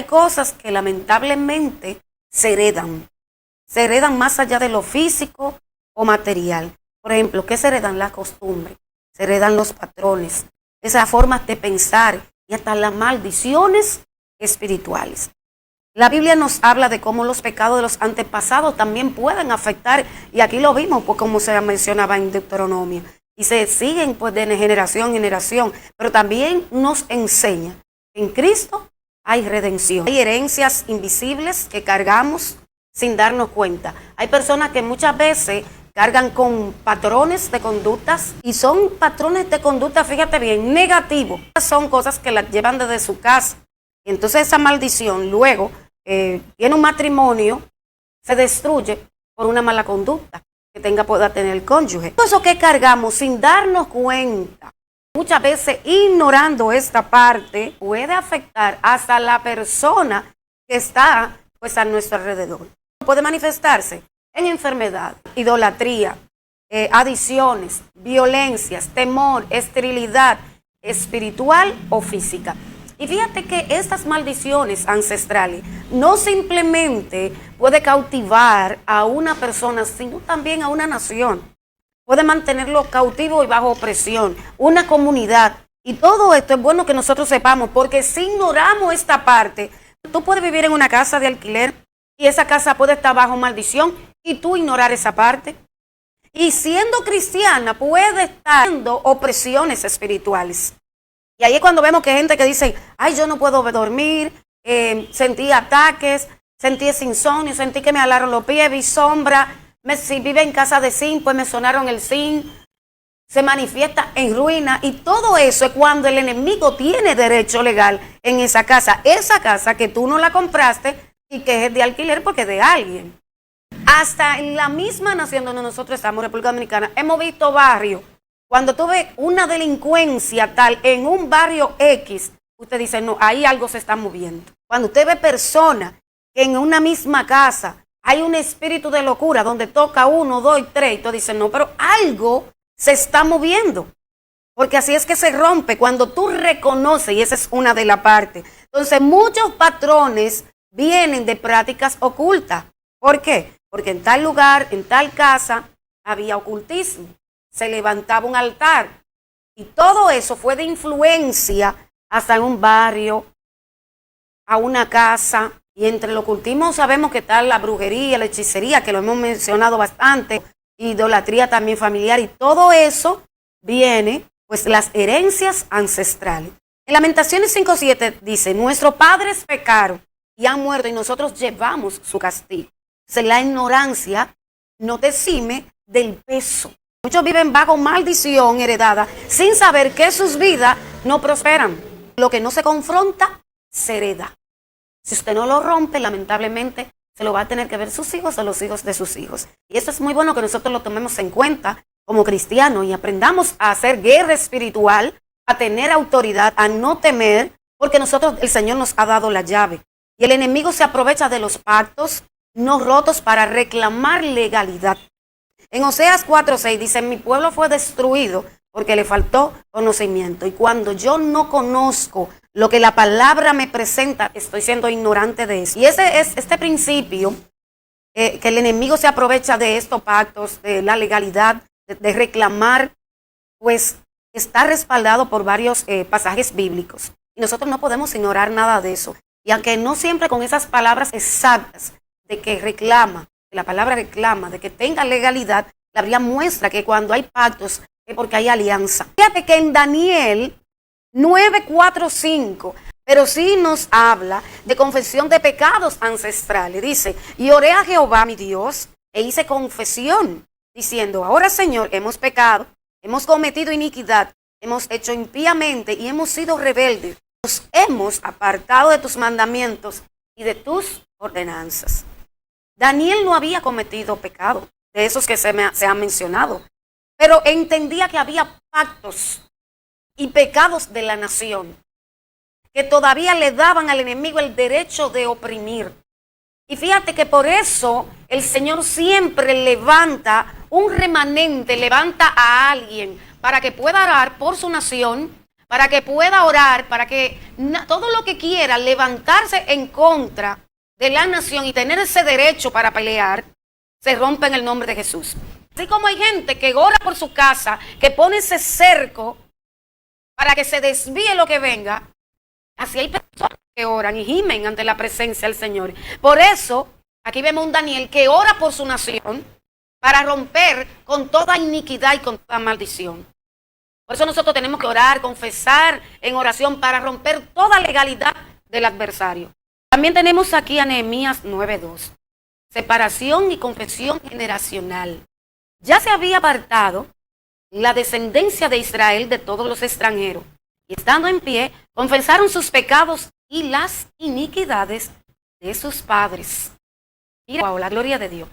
Hay cosas que lamentablemente se heredan más allá de lo físico o material. Por ejemplo, ¿qué se heredan? La costumbre, se heredan los patrones, esas formas de pensar y hasta las maldiciones espirituales. La Biblia nos habla de cómo los pecados de los antepasados también pueden afectar, y aquí lo vimos, pues, como se mencionaba en Deuteronomio, y se siguen pues de generación en generación, pero también nos enseña que en Cristo hay redención. Hay herencias invisibles que cargamos sin darnos cuenta. Hay personas que muchas veces cargan con patrones de conductas, y son patrones de conducta, fíjate bien, negativos. Son cosas que las llevan desde su casa. Y entonces esa maldición luego tiene un matrimonio, se destruye por una mala conducta que pueda tener el cónyuge. Todo eso que cargamos sin darnos cuenta, muchas veces ignorando esta parte, puede afectar hasta la persona que está pues a nuestro alrededor. Puede manifestarse en enfermedad, idolatría, adicciones, violencias, temor, esterilidad espiritual o física. Y fíjate que estas maldiciones ancestrales no simplemente puede cautivar a una persona, sino también a una nación. Puede mantenerlo cautivo y bajo opresión, una comunidad. Y todo esto es bueno que nosotros sepamos, porque si ignoramos esta parte, tú puedes vivir en una casa de alquiler y esa casa puede estar bajo maldición y tú ignorar esa parte. Y siendo cristiana puede estar viendo opresiones espirituales. Y ahí es cuando vemos que hay gente que dice, ay, yo no puedo dormir, sentí ataques, sentí ese insomnio, sentí que me alaron los pies, vi sombra, si vive en casa de zinc, pues me sonaron el zinc, se manifiesta en ruina, y todo eso es cuando el enemigo tiene derecho legal en esa casa que tú no la compraste y que es de alquiler porque es de alguien. Hasta en la misma nación donde nosotros estamos, República Dominicana, hemos visto barrios. Cuando tú ves una delincuencia tal en un barrio X, usted dice, no, ahí algo se está moviendo. Cuando usted ve personas que en una misma casa hay un espíritu de locura donde toca 1, 2 y 3, y tú dices, no, pero algo se está moviendo. Porque así es que se rompe cuando tú reconoces, y esa es una de las partes. Entonces, muchos patrones vienen de prácticas ocultas. ¿Por qué? Porque en tal lugar, en tal casa, había ocultismo. Se levantaba un altar, y todo eso fue de influencia hasta en un barrio, a una casa, y entre el ocultismo sabemos que está la brujería, la hechicería, que lo hemos mencionado bastante, idolatría también familiar, y todo eso viene, pues, las herencias ancestrales. En Lamentaciones 5:7 dice, nuestros padres pecaron y han muerto, y nosotros llevamos su castigo. Entonces, la ignorancia no te exime del peso. Muchos viven bajo maldición heredada sin saber que sus vidas no prosperan. Lo que no se confronta, se hereda. Si usted no lo rompe, lamentablemente, se lo va a tener que ver sus hijos o los hijos de sus hijos. Y eso es muy bueno que nosotros lo tomemos en cuenta como cristianos y aprendamos a hacer guerra espiritual, a tener autoridad, a no temer, porque el Señor nos ha dado la llave. Y el enemigo se aprovecha de los pactos no rotos para reclamar legalidad. En Oseas 4:6 dice, mi pueblo fue destruido porque le faltó conocimiento. Y cuando yo no conozco lo que la palabra me presenta, estoy siendo ignorante de eso. Y ese es este principio, que el enemigo se aprovecha de estos pactos, de la legalidad, de reclamar, pues está respaldado por varios pasajes bíblicos. Y nosotros no podemos ignorar nada de eso. Y aunque no siempre con esas palabras exactas de que reclama, de la palabra reclama, de que tenga legalidad, la Biblia muestra que cuando hay pactos es porque hay alianza. Fíjate que en Daniel 9:4-5, pero sí nos habla de confesión de pecados ancestrales. Dice, y oré a Jehová mi Dios e hice confesión, diciendo, ahora Señor, hemos pecado, hemos cometido iniquidad, hemos hecho impíamente y hemos sido rebeldes. Nos hemos apartado de tus mandamientos y de tus ordenanzas. Daniel no había cometido pecado, de esos que se han mencionado, pero entendía que había pactos y pecados de la nación que todavía le daban al enemigo el derecho de oprimir. Y fíjate que por eso el Señor siempre levanta un remanente, levanta a alguien para que pueda orar por su nación, para que pueda orar, para que todo lo que quiera levantarse en contra de la nación y tener ese derecho para pelear, se rompe en el nombre de Jesús. Así como hay gente que ora por su casa, que pone ese cerco para que se desvíe lo que venga, así hay personas que oran y gimen ante la presencia del Señor. Por eso, aquí vemos un Daniel que ora por su nación para romper con toda iniquidad y con toda maldición. Por eso nosotros tenemos que orar, confesar en oración para romper toda legalidad del adversario. También tenemos aquí a Nehemías 9:2. Separación y confesión generacional. Ya se había apartado la descendencia de Israel de todos los extranjeros. Y estando en pie, confesaron sus pecados y las iniquidades de sus padres. Mira, wow, la gloria de Dios.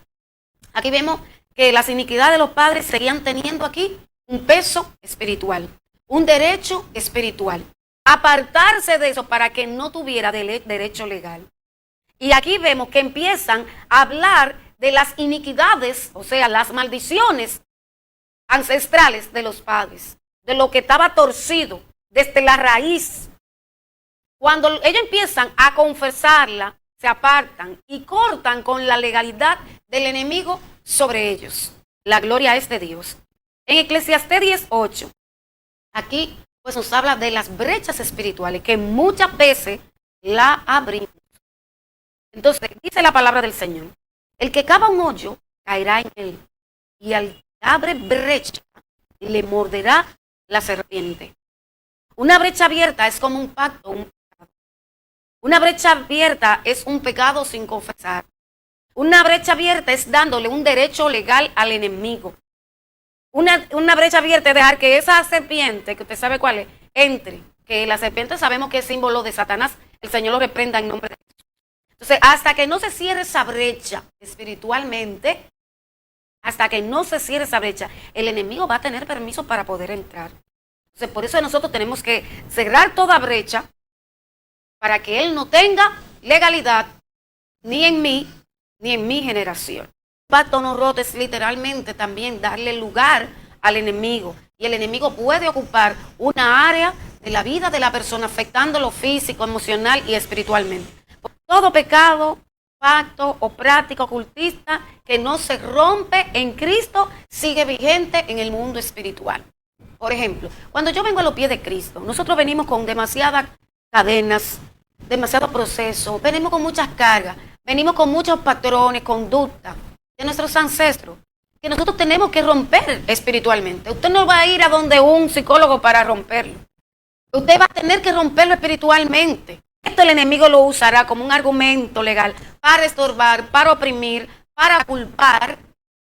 Aquí vemos que las iniquidades de los padres seguían teniendo aquí un peso espiritual, un derecho espiritual. Apartarse de eso para que no tuviera derecho legal. Y aquí vemos que empiezan a hablar de las iniquidades, o sea, las maldiciones ancestrales de los padres, de lo que estaba torcido desde la raíz. Cuando ellos empiezan a confesarla, se apartan y cortan con la legalidad del enemigo sobre ellos. La gloria es de Dios. En Eclesiastés 10:8, aquí pues nos habla de las brechas espirituales que muchas veces la abrimos. Entonces, dice la palabra del Señor, el que cava un hoyo caerá en él, y al que abre brecha le morderá la serpiente. Una brecha abierta es como un pacto, un pecado. Una brecha abierta es un pecado sin confesar. Una brecha abierta es dándole un derecho legal al enemigo. Una brecha abierta es dejar que esa serpiente, que usted sabe cuál es, entre. Que la serpiente sabemos que es símbolo de Satanás. El Señor lo reprenda en nombre de Jesús. Entonces, hasta que no se cierre esa brecha espiritualmente, hasta que no se cierre esa brecha, el enemigo va a tener permiso para poder entrar. Entonces, por eso nosotros tenemos que cerrar toda brecha para que él no tenga legalidad ni en mí, ni en mi generación. Pacto no roto es literalmente también darle lugar al enemigo. Y el enemigo puede ocupar una área de la vida de la persona, afectando lo físico, emocional y espiritualmente. Por todo pecado, pacto o práctica ocultista que no se rompe en Cristo, sigue vigente en el mundo espiritual. Por ejemplo, cuando yo vengo a los pies de Cristo, nosotros venimos con demasiadas cadenas, demasiado proceso, venimos con muchas cargas, venimos con muchos patrones, conductas de nuestros ancestros, que nosotros tenemos que romper espiritualmente. Usted no va a ir a donde un psicólogo para romperlo. Usted va a tener que romperlo espiritualmente. Esto el enemigo lo usará como un argumento legal para estorbar, para oprimir, para culpar,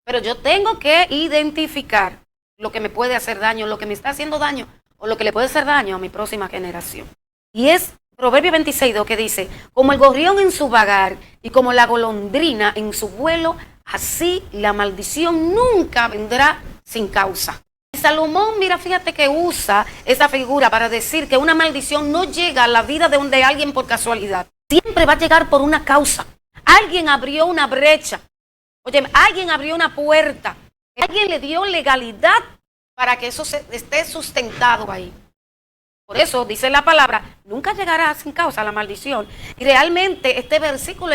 pero yo tengo que identificar lo que me puede hacer daño, lo que me está haciendo daño o lo que le puede hacer daño a mi próxima generación. Y es Proverbio 26:2 que dice, como el gorrión en su vagar y como la golondrina en su vuelo, así la maldición nunca vendrá sin causa. Y Salomón, mira, fíjate que usa esa figura para decir que una maldición no llega a la vida de alguien por casualidad. Siempre va a llegar por una causa. Alguien abrió una brecha. Oye, alguien abrió una puerta. Alguien le dio legalidad para que eso esté sustentado ahí. Por eso dice la palabra, nunca llegará sin causa la maldición. Y realmente este versículo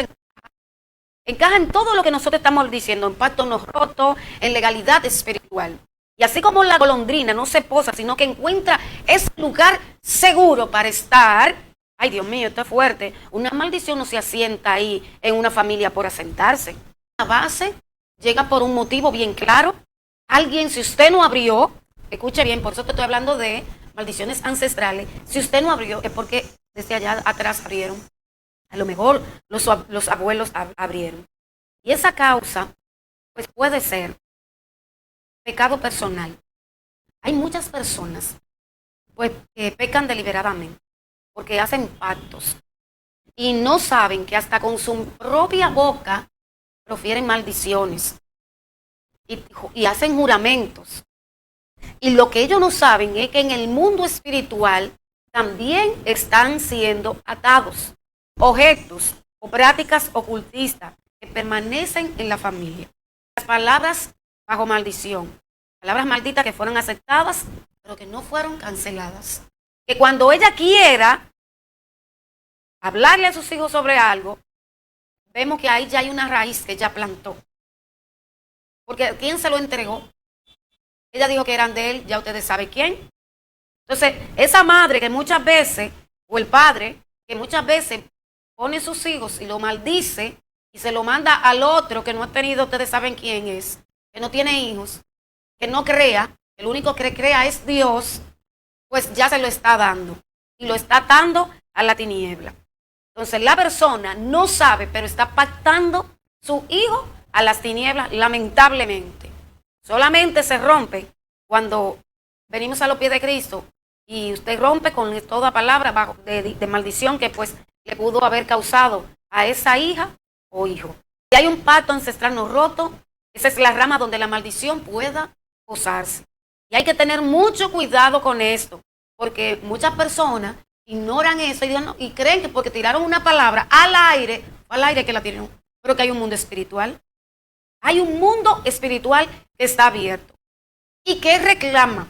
encaja en todo lo que nosotros estamos diciendo, en pacto no roto, en legalidad espiritual. Y así como la golondrina no se posa, sino que encuentra ese lugar seguro para estar. Ay, Dios mío, esto es fuerte. Una maldición no se asienta ahí en una familia por asentarse. La base llega por un motivo bien claro. Alguien, si usted no abrió, escuche bien, por eso te estoy hablando de maldiciones ancestrales. Si usted no abrió, es porque desde allá atrás abrieron. A lo mejor los abuelos abrieron. Y esa causa, pues puede ser pecado personal. Hay muchas personas, pues, que pecan deliberadamente, porque hacen pactos y no saben que hasta con su propia boca profieren maldiciones y hacen juramentos. Y lo que ellos no saben es que en el mundo espiritual también están siendo atados objetos o prácticas ocultistas que permanecen en la familia. Las palabras bajo maldición, palabras malditas que fueron aceptadas, pero que no fueron canceladas. que cuando ella quiera hablarle a sus hijos sobre algo, vemos que ahí ya hay una raíz que ella plantó. Porque ¿quién se lo entregó? Ella dijo que eran de él, ya ustedes saben quién. Entonces, esa madre que muchas veces, o el padre, que muchas veces pone a sus hijos y lo maldice y se lo manda al otro que no ha tenido, ustedes saben quién es, que no tiene hijos, que no crea, el único que crea es Dios, pues ya se lo está dando y lo está dando a la tiniebla. Entonces la persona no sabe, pero está pactando su hijo a las tinieblas, lamentablemente. Solamente se rompe cuando venimos a los pies de Cristo y usted rompe con toda palabra de maldición que pues le pudo haber causado a esa hija o hijo. Si hay un pacto ancestral no roto, esa es la rama donde la maldición pueda posarse. Y hay que tener mucho cuidado con esto, porque muchas personas ignoran eso y creen que porque tiraron una palabra al aire que la tiraron, pero que hay un mundo espiritual. Hay un mundo espiritual que está abierto y que reclama,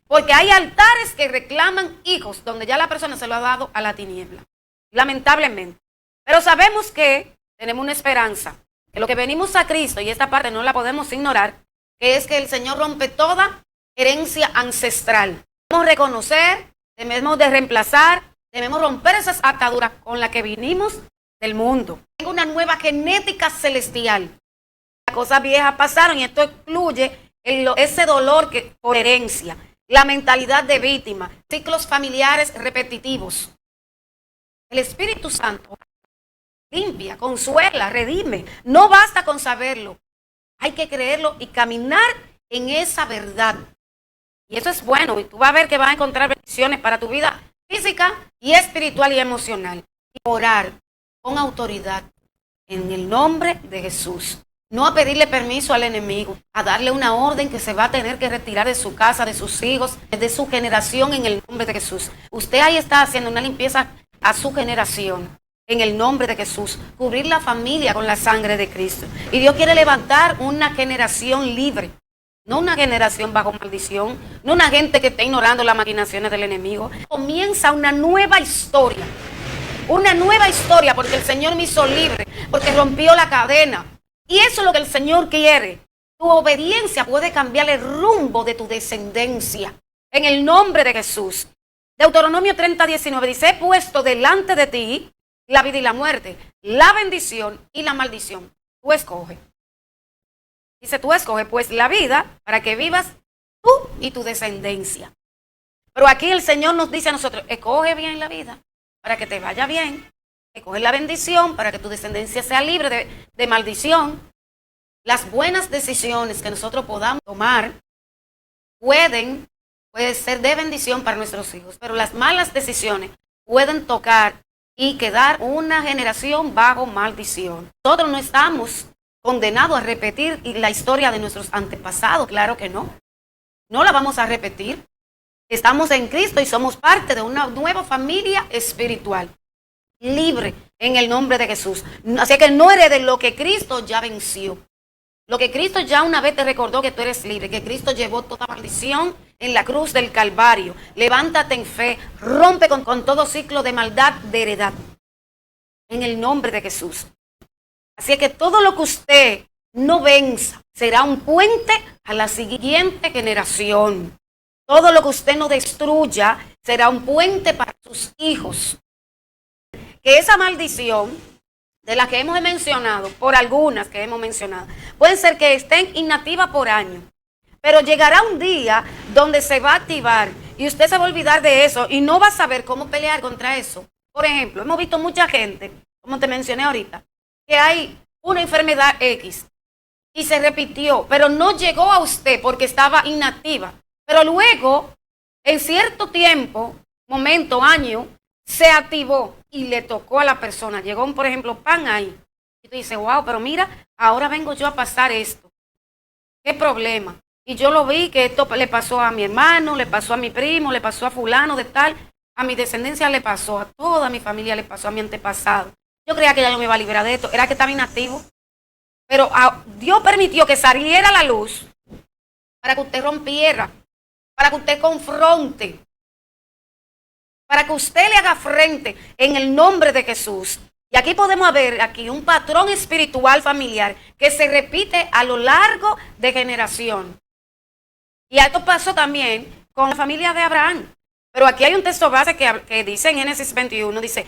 porque hay altares que reclaman hijos, donde ya la persona se lo ha dado a la tiniebla, lamentablemente. Pero sabemos que tenemos una esperanza, que lo que venimos a Cristo, y esta parte no la podemos ignorar, que es que el Señor rompe toda herencia ancestral. Debemos reconocer, debemos de reemplazar, debemos romper esas ataduras con las que vinimos del mundo. Tengo una nueva genética celestial. Las cosas viejas pasaron y esto excluye ese dolor que por herencia, la mentalidad de víctima, ciclos familiares repetitivos. El Espíritu Santo limpia, consuela, redime. No basta con saberlo. Hay que creerlo y caminar en esa verdad. Y eso es bueno. Y tú vas a ver que vas a encontrar bendiciones para tu vida física y espiritual y emocional. Y orar con autoridad en el nombre de Jesús. No a pedirle permiso al enemigo, a darle una orden que se va a tener que retirar de su casa, de sus hijos, de su generación en el nombre de Jesús. Usted ahí está haciendo una limpieza a su generación en el nombre de Jesús. Cubrir la familia con la sangre de Cristo. Y Dios quiere levantar una generación libre. No una generación bajo maldición, no una gente que esté ignorando las maquinaciones del enemigo. Comienza una nueva historia porque el Señor me hizo libre, porque rompió la cadena. Y eso es lo que el Señor quiere. Tu obediencia puede cambiar el rumbo de tu descendencia. En el nombre de Jesús. Deuteronomio 30:19 dice, he puesto delante de ti la vida y la muerte, la bendición y la maldición. Tú escoges. Dice, tú escoges pues la vida para que vivas tú y tu descendencia. Pero aquí el Señor nos dice a nosotros, escoge bien la vida para que te vaya bien. Escoge la bendición para que tu descendencia sea libre de maldición. Las buenas decisiones que nosotros podamos tomar pueden ser de bendición para nuestros hijos, pero las malas decisiones pueden tocar y quedar una generación bajo maldición. Nosotros no estamos condenados a repetir la historia de nuestros antepasados, claro que no. No la vamos a repetir. Estamos en Cristo y somos parte de una nueva familia espiritual, libre en el nombre de Jesús. Así que no heredes lo que Cristo ya venció. Lo que Cristo ya una vez te recordó que tú eres libre, que Cristo llevó toda maldición en la cruz del Calvario. Levántate en fe, rompe con todo ciclo de maldad de heredad. En el nombre de Jesús. Así que todo lo que usted no venza será un puente a la siguiente generación. Todo lo que usted no destruya será un puente para sus hijos. Que esa maldición de la que hemos mencionado, por algunas que hemos mencionado, pueden ser que estén inactivas por años. Pero llegará un día donde se va a activar y usted se va a olvidar de eso y no va a saber cómo pelear contra eso. Por ejemplo, hemos visto mucha gente, como te mencioné ahorita, que hay una enfermedad X y se repitió, pero no llegó a usted porque estaba inactiva. Pero luego, en cierto tiempo, momento, año, se activó y le tocó a la persona. Llegó, por ejemplo, pan ahí. Y tú dices, wow, pero mira, ahora vengo yo a pasar esto. ¿Qué problema? Y yo lo vi que esto le pasó a mi hermano, le pasó a mi primo, le pasó a fulano de tal. A mi descendencia le pasó, a toda mi familia le pasó, a mi antepasado. Yo creía que ya yo me iba a liberar de esto. Era que estaba inactivo. Pero Dios permitió que saliera la luz para que usted rompiera, para que usted confronte. para que usted le haga frente en el nombre de Jesús. Y aquí podemos ver aquí un patrón espiritual familiar que se repite a lo largo de generación. Y esto pasó también con la familia de Abraham. Pero aquí hay un texto base que dice en Génesis 21, dice,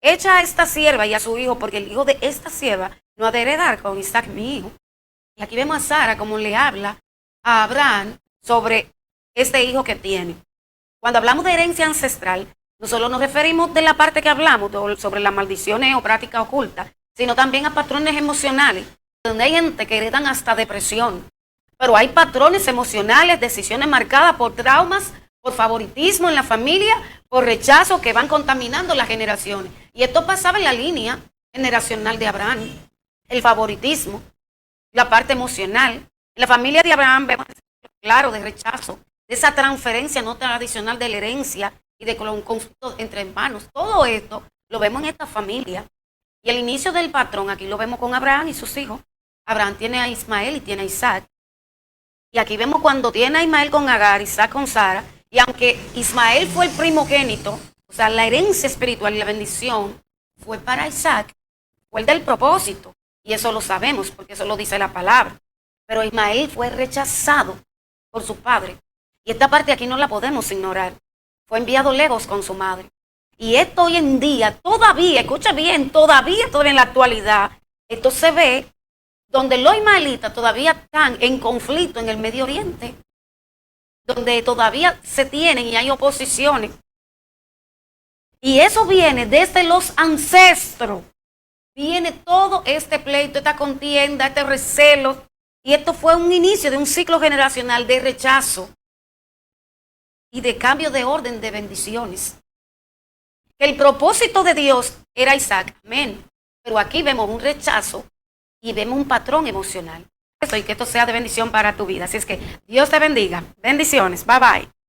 echa a esta sierva y a su hijo, porque el hijo de esta sierva no ha de heredar con Isaac mi hijo. Y aquí vemos a Sara como le habla a Abraham sobre este hijo que tiene. Cuando hablamos de herencia ancestral, no solo nos referimos de la parte que hablamos sobre las maldiciones o prácticas ocultas, sino también a patrones emocionales, donde hay gente que heredan hasta depresión. Pero hay patrones emocionales, decisiones marcadas por traumas, por favoritismo en la familia, por rechazo que van contaminando las generaciones. Y esto pasaba en la línea generacional de Abraham. El favoritismo, la parte emocional. En la familia de Abraham vemos claro de rechazo, de esa transferencia no tradicional de la herencia y de un conflicto entre hermanos. Todo esto lo vemos en esta familia. Y el inicio del patrón aquí lo vemos con Abraham y sus hijos. Abraham tiene a Ismael y tiene a Isaac. Y aquí vemos cuando tiene a Ismael con Agar, Isaac con Sara. Y aunque Ismael fue el primogénito, o sea, la herencia espiritual y la bendición fue para Isaac, fue el del propósito. Y eso lo sabemos porque eso lo dice la palabra. Pero Ismael fue rechazado por su padre. Y esta parte aquí no la podemos ignorar. Fue enviado lejos con su madre. Y esto hoy en día, todavía, escucha bien, todavía en la actualidad, esto se ve donde los ismaelitas todavía están en conflicto en el Medio Oriente, donde todavía se tienen y hay oposiciones. Y eso viene desde los ancestros. Viene todo este pleito, esta contienda, este recelo. Y esto fue un inicio de un ciclo generacional de rechazo y de cambio de orden de bendiciones. El propósito de Dios era Isaac, amén. Pero aquí vemos un rechazo y vemos un patrón emocional. Y que esto sea de bendición para tu vida. Así es que Dios te bendiga. Bendiciones. Bye bye.